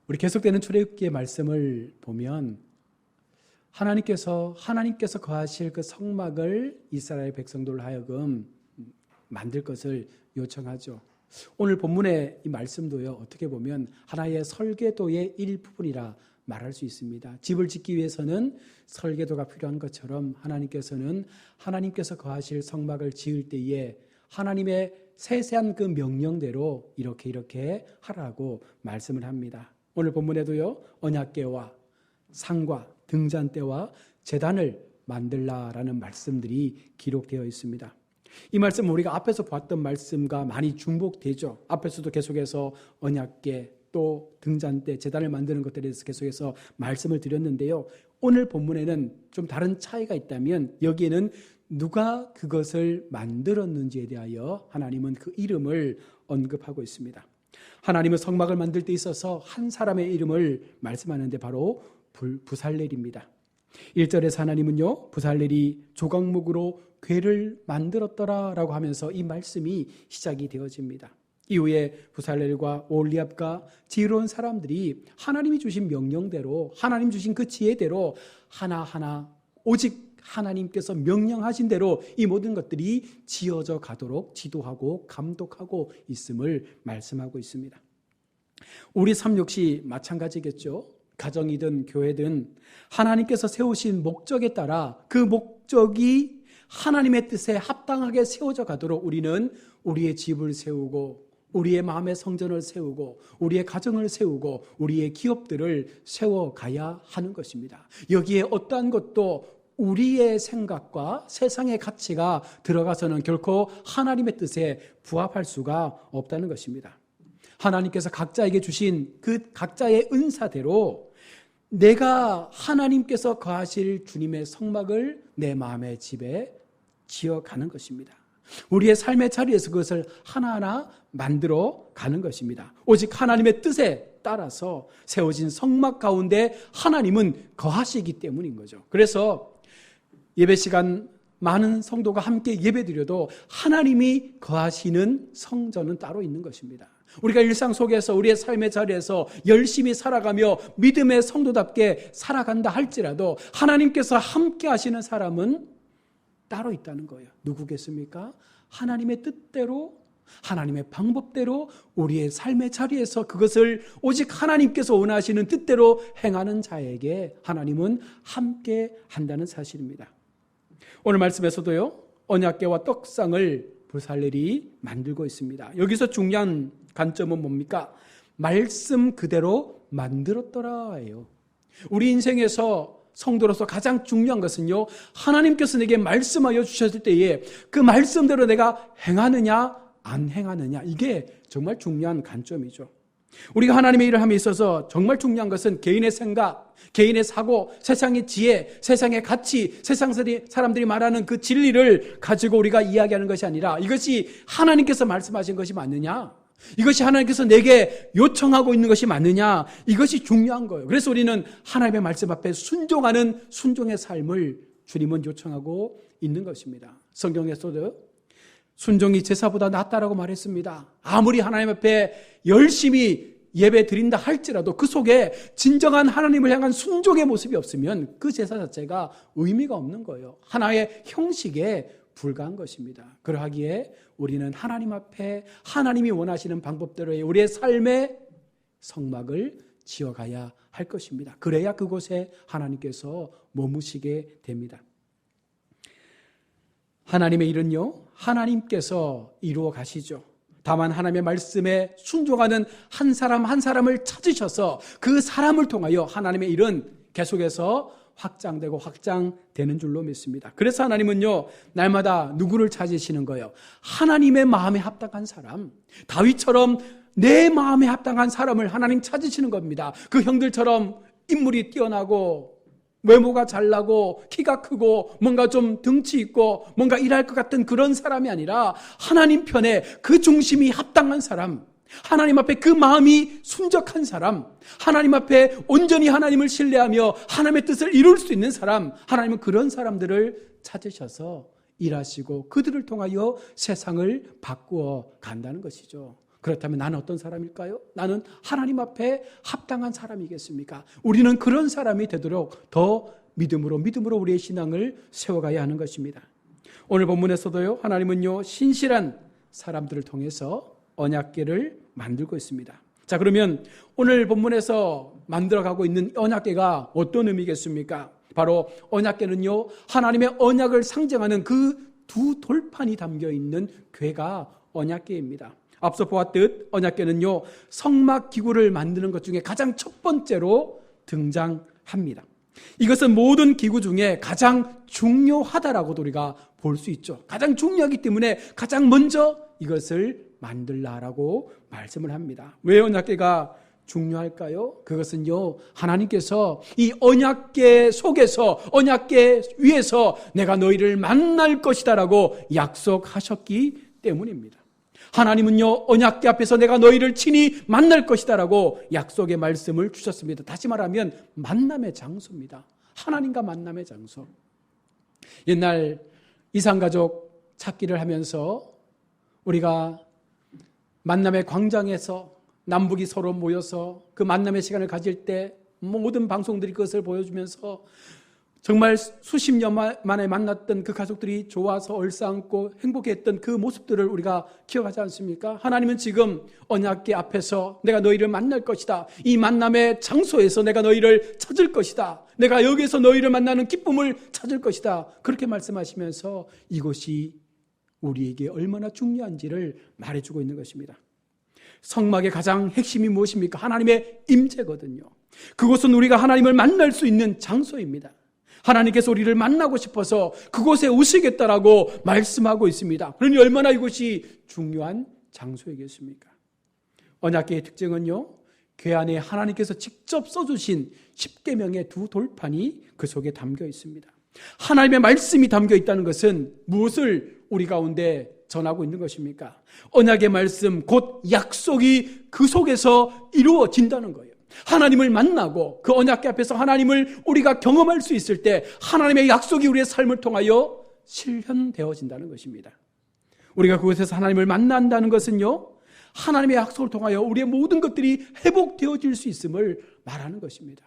우리 계속되는 출애굽기의 말씀을 보면 하나님께서 거하실 그 성막을 이스라엘 백성들로 하여금 만들 것을 요청하죠. 오늘 본문의 이 말씀도요, 어떻게 보면 하나의 설계도의 일부분이라 말할 수 있습니다. 집을 짓기 위해서는 설계도가 필요한 것처럼 하나님께서 거하실 성막을 지을 때에 하나님의 세세한 그 명령대로 이렇게 하라고 말씀을 합니다. 오늘 본문에도요, 언약궤와 상과 등잔대와 제단을 만들라라는 말씀들이 기록되어 있습니다. 이 말씀은 우리가 앞에서 봤던 말씀과 많이 중복되죠. 앞에서도 계속해서 언약궤, 또 등잔대, 제단을 만드는 것들에 대해서 계속해서 말씀을 드렸는데요. 오늘 본문에는 좀 다른 차이가 있다면 여기에는 누가 그것을 만들었는지에 대하여 하나님은 그 이름을 언급하고 있습니다. 하나님은 성막을 만들 때 있어서 한 사람의 이름을 말씀하는데 바로 부살렐입니다. 1절에서 하나님은요, 부살렐이 조각목으로 궤를 만들었더라라고 하면서 이 말씀이 시작이 되어집니다. 이후에 부살렐과 올리압과 지혜로운 사람들이 하나님이 주신 명령대로, 하나님 주신 그 지혜대로 하나하나 오직 하나님께서 명령하신 대로 이 모든 것들이 지어져 가도록 지도하고 감독하고 있음을 말씀하고 있습니다. 우리 삶 역시 마찬가지겠죠. 가정이든 교회든 하나님께서 세우신 목적에 따라 그 목적이 하나님의 뜻에 합당하게 세워져 가도록 우리는 우리의 집을 세우고 우리의 마음의 성전을 세우고 우리의 가정을 세우고 우리의 기업들을 세워가야 하는 것입니다. 여기에 어떠한 것도 우리의 생각과 세상의 가치가 들어가서는 결코 하나님의 뜻에 부합할 수가 없다는 것입니다. 하나님께서 각자에게 주신 그 각자의 은사대로 내가 하나님께서 거하실 주님의 성막을 내 마음의 집에 지어가는 것입니다. 우리의 삶의 자리에서 그것을 하나하나 만들어 가는 것입니다. 오직 하나님의 뜻에 따라서 세워진 성막 가운데 하나님은 거하시기 때문인 거죠. 그래서 예배 시간 많은 성도가 함께 예배드려도 하나님이 거하시는 성전은 따로 있는 것입니다. 우리가 일상 속에서 우리의 삶의 자리에서 열심히 살아가며 믿음의 성도답게 살아간다 할지라도 하나님께서 함께 하시는 사람은 따로 있다는 거예요. 누구겠습니까? 하나님의 뜻대로, 하나님의 방법대로 우리의 삶의 자리에서 그것을 오직 하나님께서 원하시는 뜻대로 행하는 자에게 하나님은 함께 한다는 사실입니다. 오늘 말씀에서도요, 언약궤와 떡상을 부살렐이 만들고 있습니다. 여기서 중요한 관점은 뭡니까? 말씀 그대로 만들었더라예요. 우리 인생에서 성도로서 가장 중요한 것은요, 하나님께서 내게 말씀하여 주셨을 때에 그 말씀대로 내가 행하느냐 안 행하느냐, 이게 정말 중요한 관점이죠. 우리가 하나님의 일을 함에 있어서 정말 중요한 것은 개인의 생각, 개인의 사고, 세상의 지혜, 세상의 가치, 세상 사람들이 말하는 그 진리를 가지고 우리가 이야기하는 것이 아니라 이것이 하나님께서 말씀하신 것이 맞느냐, 이것이 하나님께서 내게 요청하고 있는 것이 맞느냐, 이것이 중요한 거예요. 그래서 우리는 하나님의 말씀 앞에 순종하는 순종의 삶을 주님은 요청하고 있는 것입니다. 성경에서도 순종이 제사보다 낫다라고 말했습니다. 아무리 하나님 앞에 열심히 예배 드린다 할지라도 그 속에 진정한 하나님을 향한 순종의 모습이 없으면 그 제사 자체가 의미가 없는 거예요. 하나의 형식에 불과한 것입니다. 그러하기에 우리는 하나님 앞에 하나님이 원하시는 방법대로의 우리의 삶의 성막을 지어가야 할 것입니다. 그래야 그곳에 하나님께서 머무시게 됩니다. 하나님의 일은요, 하나님께서 이루어 가시죠. 다만 하나님의 말씀에 순종하는 한 사람 한 사람을 찾으셔서 그 사람을 통하여 하나님의 일은 계속해서 확장되고 확장되는 줄로 믿습니다. 그래서 하나님은요, 날마다 누구를 찾으시는 거예요? 하나님의 마음에 합당한 사람, 다윗처럼 내 마음에 합당한 사람을 하나님 찾으시는 겁니다. 그 형들처럼 인물이 뛰어나고 외모가 잘나고 키가 크고 뭔가 좀 덩치 있고 뭔가 일할 것 같은 그런 사람이 아니라 하나님 편에 그 중심이 합당한 사람, 하나님 앞에 그 마음이 순적한 사람, 하나님 앞에 온전히 하나님을 신뢰하며 하나님의 뜻을 이룰 수 있는 사람, 하나님은 그런 사람들을 찾으셔서 일하시고 그들을 통하여 세상을 바꾸어 간다는 것이죠. 그렇다면 나는 어떤 사람일까요? 나는 하나님 앞에 합당한 사람이겠습니까? 우리는 그런 사람이 되도록 더 믿음으로 우리의 신앙을 세워가야 하는 것입니다. 오늘 본문에서도요, 하나님은요, 신실한 사람들을 통해서 언약궤를 만들고 있습니다. 자, 그러면 오늘 본문에서 만들어가고 있는 언약궤가 어떤 의미겠습니까? 바로 언약궤는요, 하나님의 언약을 상징하는 그 두 돌판이 담겨 있는 궤가 언약궤입니다. 앞서 보았듯 언약궤는요, 성막 기구를 만드는 것 중에 가장 첫 번째로 등장합니다. 이것은 모든 기구 중에 가장 중요하다라고도 우리가 볼 수 있죠. 가장 중요하기 때문에 가장 먼저 이것을 만들라라고 말씀을 합니다. 왜 언약궤가 중요할까요? 그것은요, 하나님께서 이 언약궤 속에서, 언약궤 위에서 내가 너희를 만날 것이다라고 약속하셨기 때문입니다. 하나님은요, 언약궤 앞에서 내가 너희를 친히 만날 것이다라고 약속의 말씀을 주셨습니다. 다시 말하면 만남의 장소입니다. 하나님과 만남의 장소. 옛날 이산가족 찾기를 하면서 우리가 만남의 광장에서 남북이 서로 모여서 그 만남의 시간을 가질 때 모든 방송들이 그것을 보여주면서 정말 수십 년 만에 만났던 그 가족들이 좋아서 얼싸안고 행복했던 그 모습들을 우리가 기억하지 않습니까? 하나님은 지금 언약궤 앞에서 내가 너희를 만날 것이다. 이 만남의 장소에서 내가 너희를 찾을 것이다. 내가 여기에서 너희를 만나는 기쁨을 찾을 것이다. 그렇게 말씀하시면서 이곳이 우리에게 얼마나 중요한지를 말해주고 있는 것입니다. 성막의 가장 핵심이 무엇입니까? 하나님의 임재거든요. 그곳은 우리가 하나님을 만날 수 있는 장소입니다. 하나님께서 우리를 만나고 싶어서 그곳에 오시겠다라고 말씀하고 있습니다. 그러니 얼마나 이곳이 중요한 장소이겠습니까? 언약궤의 특징은요, 궤 안에 하나님께서 직접 써주신 10계명의 두 돌판이 그 속에 담겨 있습니다. 하나님의 말씀이 담겨 있다는 것은 무엇을 우리 가운데 전하고 있는 것입니까? 언약의 말씀, 곧 약속이 그 속에서 이루어진다는 거예요. 하나님을 만나고 그 언약궤 앞에서 하나님을 우리가 경험할 수 있을 때 하나님의 약속이 우리의 삶을 통하여 실현되어진다는 것입니다. 우리가 그곳에서 하나님을 만난다는 것은요, 하나님의 약속을 통하여 우리의 모든 것들이 회복되어질 수 있음을 말하는 것입니다.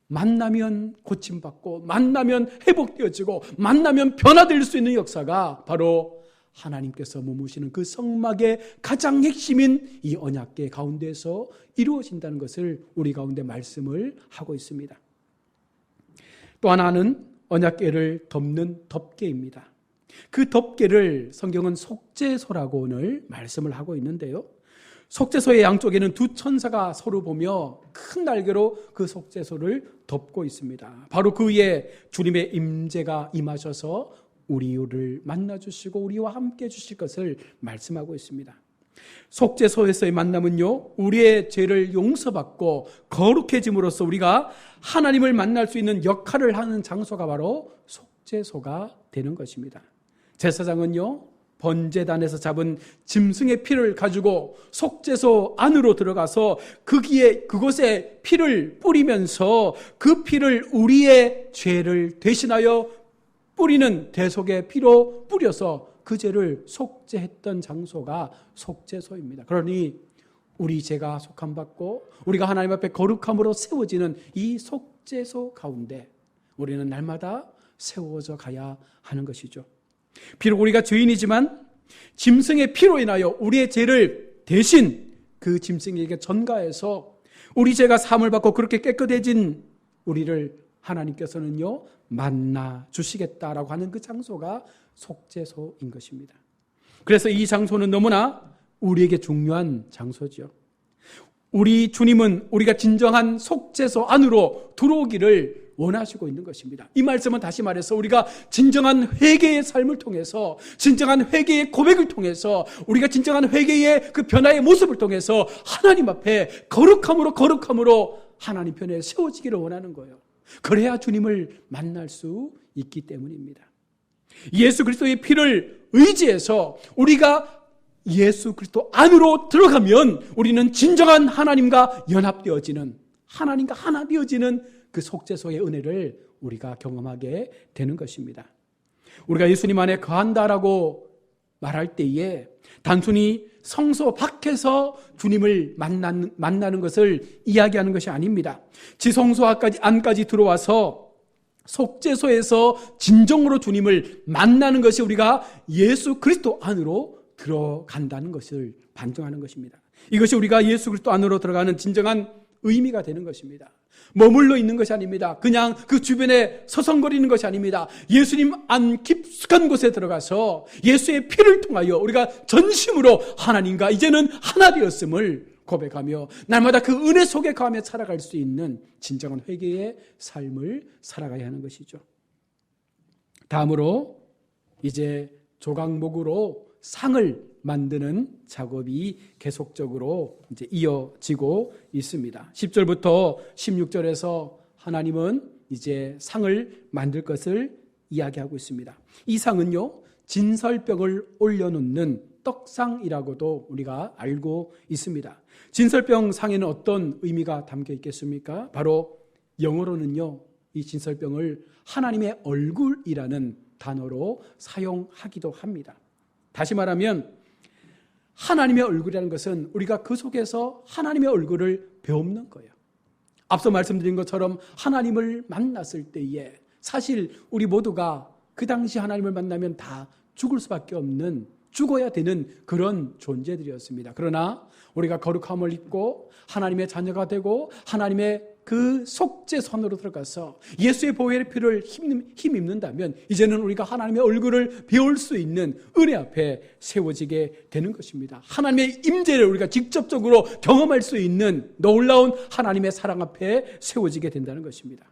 만나면 고침받고, 만나면 회복되어지고, 만나면 변화될 수 있는 역사가 바로 하나님께서 머무시는 그 성막의 가장 핵심인 이 언약궤 가운데서 이루어진다는 것을 우리 가운데 말씀을 하고 있습니다. 또 하나는 언약궤를 덮는 덮개입니다. 그 덮개를 성경은 속죄소라고 오늘 말씀을 하고 있는데요, 속죄소의 양쪽에는 두 천사가 서로 보며 큰 날개로 그 속죄소를 덮고 있습니다. 바로 그 위에 주님의 임재가 임하셔서 우리를 만나주시고 우리와 함께 해주실 것을 말씀하고 있습니다. 속죄소에서의 만남은요, 우리의 죄를 용서받고 거룩해짐으로써 우리가 하나님을 만날 수 있는 역할을 하는 장소가 바로 속죄소가 되는 것입니다. 제사장은요, 번제단에서 잡은 짐승의 피를 가지고 속죄소 안으로 들어가서 그곳에 피를 뿌리면서 그 피를 우리의 죄를 대신하여 뿌리는 대속의 피로 뿌려서 그 죄를 속죄했던 장소가 속죄소입니다. 그러니 우리 죄가 속함받고 우리가 하나님 앞에 거룩함으로 세워지는 이 속죄소 가운데 우리는 날마다 세워져 가야 하는 것이죠. 비록 우리가 죄인이지만 짐승의 피로 인하여 우리의 죄를 대신 그 짐승에게 전가해서 우리 죄가 사함을 받고 그렇게 깨끗해진 우리를 하나님께서는요, 만나 주시겠다라고 하는 그 장소가 속죄소인 것입니다. 그래서 이 장소는 너무나 우리에게 중요한 장소죠. 우리 주님은 우리가 진정한 속죄소 안으로 들어오기를 원하시고 있는 것입니다. 이 말씀은 다시 말해서 우리가 진정한 회개의 삶을 통해서, 진정한 회개의 고백을 통해서, 우리가 진정한 회개의 그 변화의 모습을 통해서 하나님 앞에 거룩함으로 하나님 편에 세워지기를 원하는 거예요. 그래야 주님을 만날 수 있기 때문입니다. 예수 그리스도의 피를 의지해서 우리가 예수 그리스도 안으로 들어가면 우리는 진정한 하나님과 연합되어지는, 하나님과 하나 되어지는 그 속죄소의 은혜를 우리가 경험하게 되는 것입니다. 우리가 예수님 안에 거한다라고 말할 때에 단순히 성소 밖에서 주님을 만나는 것을 이야기하는 것이 아닙니다. 지성소 안까지 들어와서 속죄소에서 진정으로 주님을 만나는 것이 우리가 예수 그리스도 안으로 들어간다는 것을 반증하는 것입니다. 이것이 우리가 예수 그리스도 안으로 들어가는 진정한 의미가 되는 것입니다. 머물러 있는 것이 아닙니다. 그냥 그 주변에 서성거리는 것이 아닙니다. 예수님 안 깊숙한 곳에 들어가서 예수의 피를 통하여 우리가 전심으로 하나님과 이제는 하나 되었음을 고백하며 날마다 그 은혜 속에 거하며 살아갈 수 있는 진정한 회개의 삶을 살아가야 하는 것이죠. 다음으로 이제 조각목으로 상을 만드는 작업이 계속적으로 이제 이어지고 있습니다. 10절부터 16절에서 하나님은 이제 상을 만들 것을 이야기하고 있습니다. 이 상은요, 진설병을 올려놓는 떡상이라고도 우리가 알고 있습니다. 진설병 상에는 어떤 의미가 담겨 있겠습니까? 바로 영어로는요, 이 진설병을 하나님의 얼굴이라는 단어로 사용하기도 합니다. 다시 말하면 하나님의 얼굴이라는 것은 우리가 그 속에서 하나님의 얼굴을 배우는 거예요. 앞서 말씀드린 것처럼 하나님을 만났을 때에 사실 우리 모두가 그 당시 하나님을 만나면 다 죽을 수밖에 없는, 죽어야 되는 그런 존재들이었습니다. 그러나 우리가 거룩함을 입고 하나님의 자녀가 되고 하나님의 그 속죄선으로 들어가서 예수의 보혈의 피를 힘입는다면 이제는 우리가 하나님의 얼굴을 배울 수 있는 은혜 앞에 세워지게 되는 것입니다. 하나님의 임재를 우리가 직접적으로 경험할 수 있는 놀라운 하나님의 사랑 앞에 세워지게 된다는 것입니다.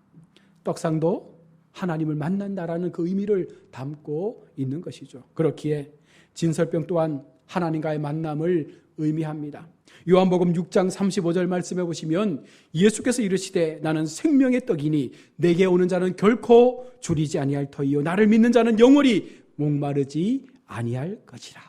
떡상도 하나님을 만난다라는 그 의미를 담고 있는 것이죠. 그렇기에 진설병 또한 하나님과의 만남을 의미합니다. 요한복음 6장 35절 말씀해 보시면 예수께서 이르시되 나는 생명의 떡이니 내게 오는 자는 결코 줄이지 아니할 터이요 나를 믿는 자는 영원히 목마르지 아니할 것이라.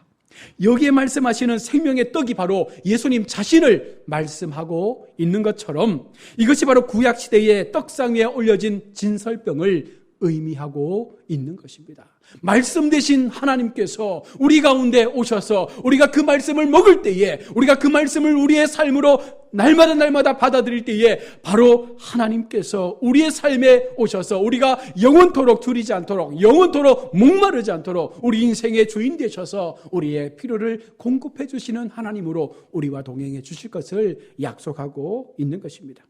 여기에 말씀하시는 생명의 떡이 바로 예수님 자신을 말씀하고 있는 것처럼 이것이 바로 구약시대의 떡상 위에 올려진 진설병을 의미하고 있는 것입니다. 말씀 되신 하나님께서 우리 가운데 오셔서 우리가 그 말씀을 먹을 때에, 우리가 그 말씀을 우리의 삶으로 날마다 받아들일 때에 바로 하나님께서 우리의 삶에 오셔서 우리가 영원토록 줄이지 않도록, 영원토록 목마르지 않도록 우리 인생의 주인 되셔서 우리의 필요를 공급해 주시는 하나님으로 우리와 동행해 주실 것을 약속하고 있는 것입니다.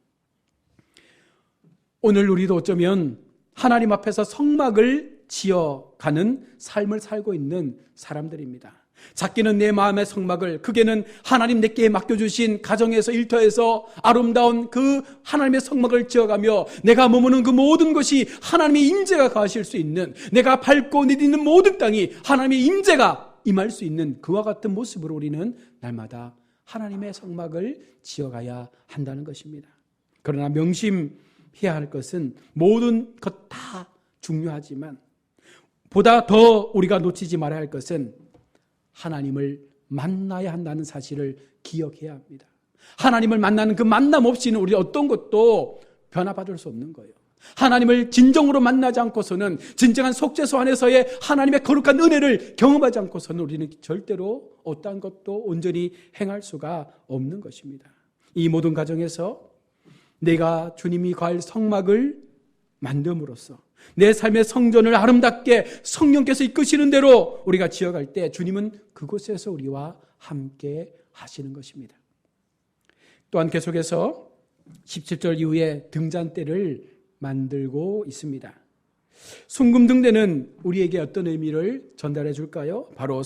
오늘 우리도 어쩌면 하나님 앞에서 성막을 지어가는 삶을 살고 있는 사람들입니다. 작게는 내 마음의 성막을, 크게는 하나님 내게 맡겨주신 가정에서, 일터에서 아름다운 그 하나님의 성막을 지어가며 내가 머무는 그 모든 것이 하나님의 임재가 거하실 수 있는, 내가 밟고 내딛는 모든 땅이 하나님의 임재가 임할 수 있는 그와 같은 모습으로 우리는 날마다 하나님의 성막을 지어가야 한다는 것입니다. 그러나 명심해야 할 것은 모든 것 다 중요하지만 보다 더 우리가 놓치지 말아야 할 것은 하나님을 만나야 한다는 사실을 기억해야 합니다. 하나님을 만나는 그 만남 없이는 우리 어떤 것도 변화받을 수 없는 거예요. 하나님을 진정으로 만나지 않고서는, 진정한 속죄소 안에서의 하나님의 거룩한 은혜를 경험하지 않고서는 우리는 절대로 어떠한 것도 온전히 행할 수가 없는 것입니다. 이 모든 과정에서 내가 주님이 거할 성막을 만듦으로써 내 삶의 성전을 아름답게 성령께서 이끄시는 대로 우리가 지어갈 때 주님은 그곳에서 우리와 함께 하시는 것입니다. 또한 계속해서 17절 이후에 등잔대를 만들고 있습니다. 순금등대는 우리에게 어떤 의미를 전달해 줄까요? 바로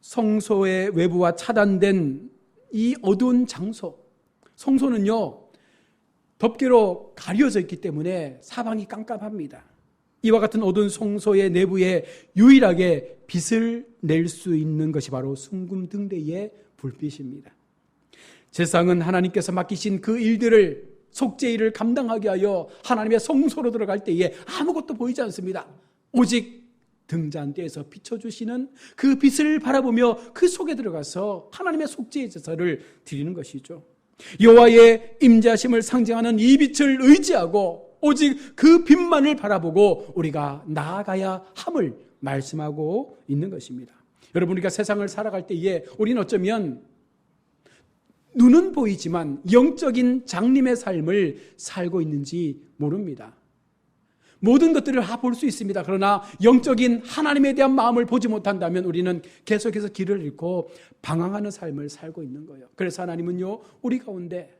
성소의 외부와 차단된 이 어두운 장소, 성소는요 덮개로 가려져 있기 때문에 사방이 깜깜합니다. 이와 같은 어두운 성소의 내부에 유일하게 빛을 낼 수 있는 것이 바로 순금등대의 불빛입니다. 제사장은 하나님께서 맡기신 그 일들을, 속죄 일을 감당하게 하여 하나님의 성소로 들어갈 때에 아무것도 보이지 않습니다. 오직 등잔대에서 비춰주시는 그 빛을 바라보며 그 속에 들어가서 하나님의 속죄의 제사를 드리는 것이죠. 여호와의 임재하심을 상징하는 이 빛을 의지하고 오직 그 빛만을 바라보고 우리가 나아가야 함을 말씀하고 있는 것입니다. 여러분, 우리가 세상을 살아갈 때에 우리는 어쩌면 눈은 보이지만 영적인 장님의 삶을 살고 있는지 모릅니다. 모든 것들을 다 볼 수 있습니다. 그러나 영적인 하나님에 대한 마음을 보지 못한다면 우리는 계속해서 길을 잃고 방황하는 삶을 살고 있는 거예요. 그래서 하나님은요, 우리 가운데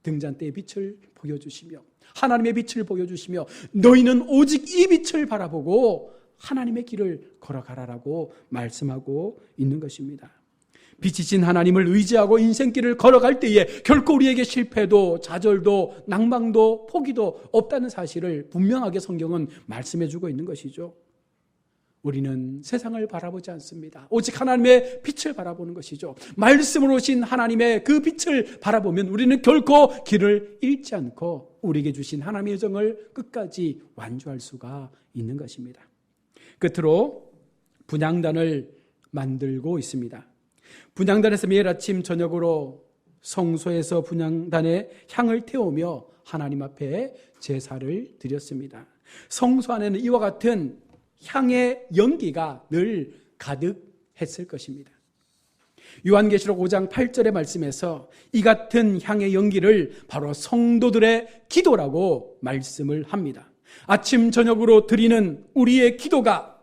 등잔대의 빛을 보여주시며 하나님의 빛을 보여주시며 너희는 오직 이 빛을 바라보고 하나님의 길을 걸어가라라고 말씀하고 있는 것입니다. 빛이신 하나님을 의지하고 인생길을 걸어갈 때에 결코 우리에게 실패도 좌절도 낭망도 포기도 없다는 사실을 분명하게 성경은 말씀해주고 있는 것이죠. 우리는 세상을 바라보지 않습니다. 오직 하나님의 빛을 바라보는 것이죠. 말씀으로 오신 하나님의 그 빛을 바라보면 우리는 결코 길을 잃지 않고 우리에게 주신 하나님의 정을 끝까지 완주할 수가 있는 것입니다. 끝으로 분향단을 만들고 있습니다. 분향단에서 매일 아침 저녁으로 성소에서 분향단에 향을 태우며 하나님 앞에 제사를 드렸습니다. 성소 안에는 이와 같은 향의 연기가 늘 가득했을 것입니다. 요한계시록 5장 8절의 말씀에서 이 같은 향의 연기를 바로 성도들의 기도라고 말씀을 합니다. 아침 저녁으로 드리는 우리의 기도가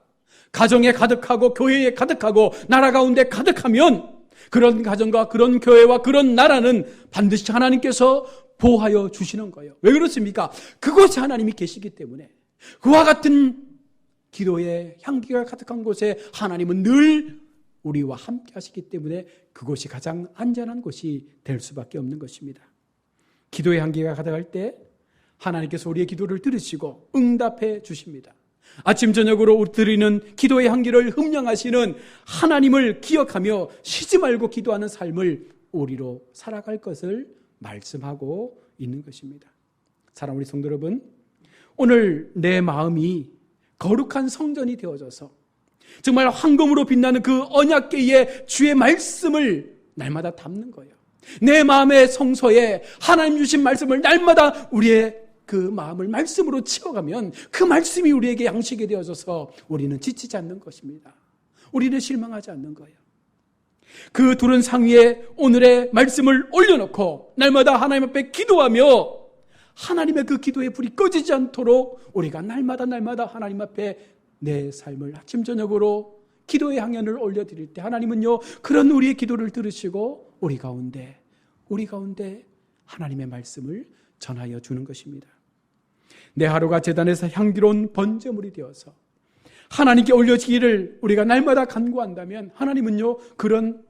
가정에 가득하고 교회에 가득하고 나라 가운데 가득하면 그런 가정과 그런 교회와 그런 나라는 반드시 하나님께서 보호하여 주시는 거예요. 왜 그렇습니까? 그곳에 하나님이 계시기 때문에. 그와 같은 기도의 향기가 가득한 곳에 하나님은 늘 우리와 함께 하시기 때문에 그곳이 가장 안전한 곳이 될 수밖에 없는 것입니다. 기도의 향기가 가득할 때 하나님께서 우리의 기도를 들으시고 응답해 주십니다. 아침 저녁으로 드리는 기도의 향기를 흠령하시는 하나님을 기억하며 쉬지 말고 기도하는 삶을 우리로 살아갈 것을 말씀하고 있는 것입니다. 사랑하는 우리 성도 여러분, 오늘 내 마음이 거룩한 성전이 되어져서 정말 황금으로 빛나는 그 언약궤에 주의 말씀을 날마다 담는 거예요. 내 마음의 성소에 하나님 주신 말씀을 날마다 우리의 그 마음을 말씀으로 채워가면 그 말씀이 우리에게 양식이 되어져서 우리는 지치지 않는 것입니다. 우리는 실망하지 않는 거예요. 그 두른 상 위에 오늘의 말씀을 올려놓고 날마다 하나님 앞에 기도하며 하나님의 그 기도의 불이 꺼지지 않도록 우리가 날마다 하나님 앞에 내 삶을 아침 저녁으로 기도의 향연을 올려드릴 때 하나님은요, 그런 우리의 기도를 들으시고 우리 가운데 하나님의 말씀을 전하여 주는 것입니다. 내 하루가 제단에서 향기로운 번제물이 되어서 하나님께 올려지기를 우리가 날마다 간구한다면 하나님은요, 그런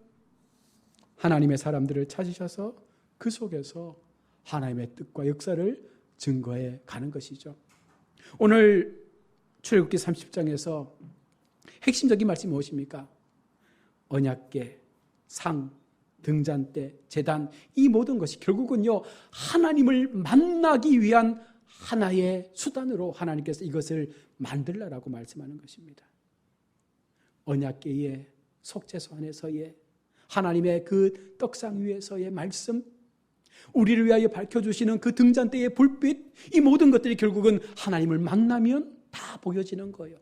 하나님의 사람들을 찾으셔서 그 속에서 하나님의 뜻과 역사를 증거해 가는 것이죠. 오늘 출애굽기 30장에서 핵심적인 말씀이 무엇입니까? 언약궤, 상, 등잔대, 제단, 이 모든 것이 결국은요, 하나님을 만나기 위한 하나의 수단으로 하나님께서 이것을 만들라라고 말씀하는 것입니다. 언약궤의 속죄소 안에서의 하나님의 그 떡상 위에서의 말씀, 우리를 위하여 밝혀주시는 그 등잔대의 불빛, 이 모든 것들이 결국은 하나님을 만나면 다 보여지는 거예요.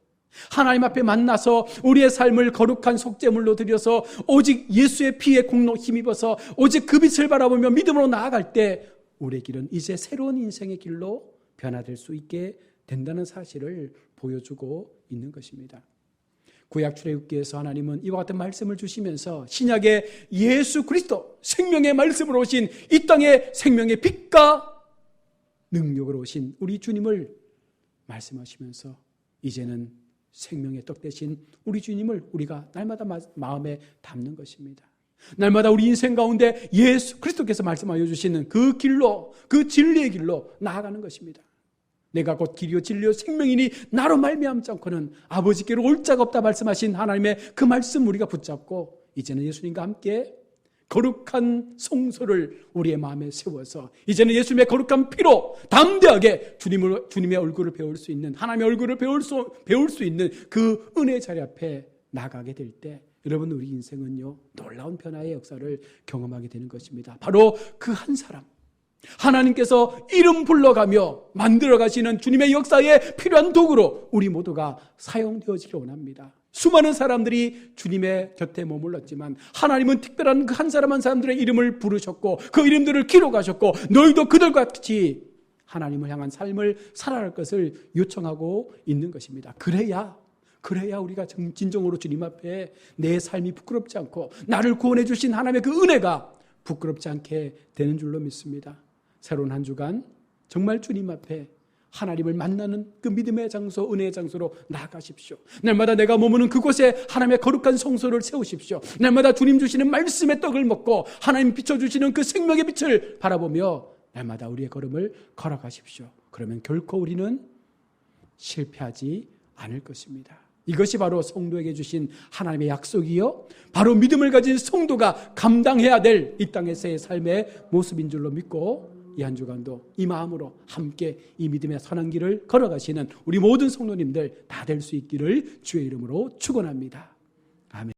하나님 앞에 만나서 우리의 삶을 거룩한 속죄물로 드려서 오직 예수의 피에 공로 힘입어서 오직 그 빛을 바라보며 믿음으로 나아갈 때 우리의 길은 이제 새로운 인생의 길로 변화될 수 있게 된다는 사실을 보여주고 있는 것입니다. 구약 출애굽기에서 하나님은 이와 같은 말씀을 주시면서 신약의 예수 그리스도 생명의 말씀으로 오신 이 땅의 생명의 빛과 능력으로 오신 우리 주님을 말씀하시면서 이제는 생명의 떡 대신 우리 주님을 우리가 날마다 마음에 담는 것입니다. 날마다 우리 인생 가운데 예수 그리스도께서 말씀하여 주시는 그 길로, 그 진리의 길로 나아가는 것입니다. 내가 곧 길이요 진리요 생명이니 나로 말미암지 않고는 아버지께로 올 자가 없다 말씀하신 하나님의 그 말씀 우리가 붙잡고 이제는 예수님과 함께 거룩한 성소를 우리의 마음에 세워서 이제는 예수님의 거룩한 피로 담대하게 주님의 얼굴을 배울 수 있는, 하나님의 얼굴을 배울 수 있는 그 은혜의 자리 앞에 나가게 될 때 여러분, 우리 인생은요 놀라운 변화의 역사를 경험하게 되는 것입니다. 바로 그 한 사람, 하나님께서 이름 불러가며 만들어가시는 주님의 역사에 필요한 도구로 우리 모두가 사용되어지길 원합니다. 수많은 사람들이 주님의 곁에 머물렀지만 하나님은 특별한 그 한 사람 한 사람들의 이름을 부르셨고 그 이름들을 기록하셨고 너희도 그들과 같이 하나님을 향한 삶을 살아갈 것을 요청하고 있는 것입니다. 그래야 우리가 진정으로 주님 앞에 내 삶이 부끄럽지 않고 나를 구원해 주신 하나님의 그 은혜가 부끄럽지 않게 되는 줄로 믿습니다. 새로운 한 주간 정말 주님 앞에 하나님을 만나는 그 믿음의 장소, 은혜의 장소로 나아가십시오. 날마다 내가 머무는 그곳에 하나님의 거룩한 성소를 세우십시오. 날마다 주님 주시는 말씀의 떡을 먹고 하나님 비춰주시는 그 생명의 빛을 바라보며 날마다 우리의 걸음을 걸어가십시오. 그러면 결코 우리는 실패하지 않을 것입니다. 이것이 바로 성도에게 주신 하나님의 약속이요, 바로 믿음을 가진 성도가 감당해야 될 이 땅에서의 삶의 모습인 줄로 믿고 이 한 주간도 이 마음으로 함께 이 믿음의 선한 길을 걸어가시는 우리 모든 성도님들 다 될 수 있기를 주의 이름으로 축원합니다. 아멘.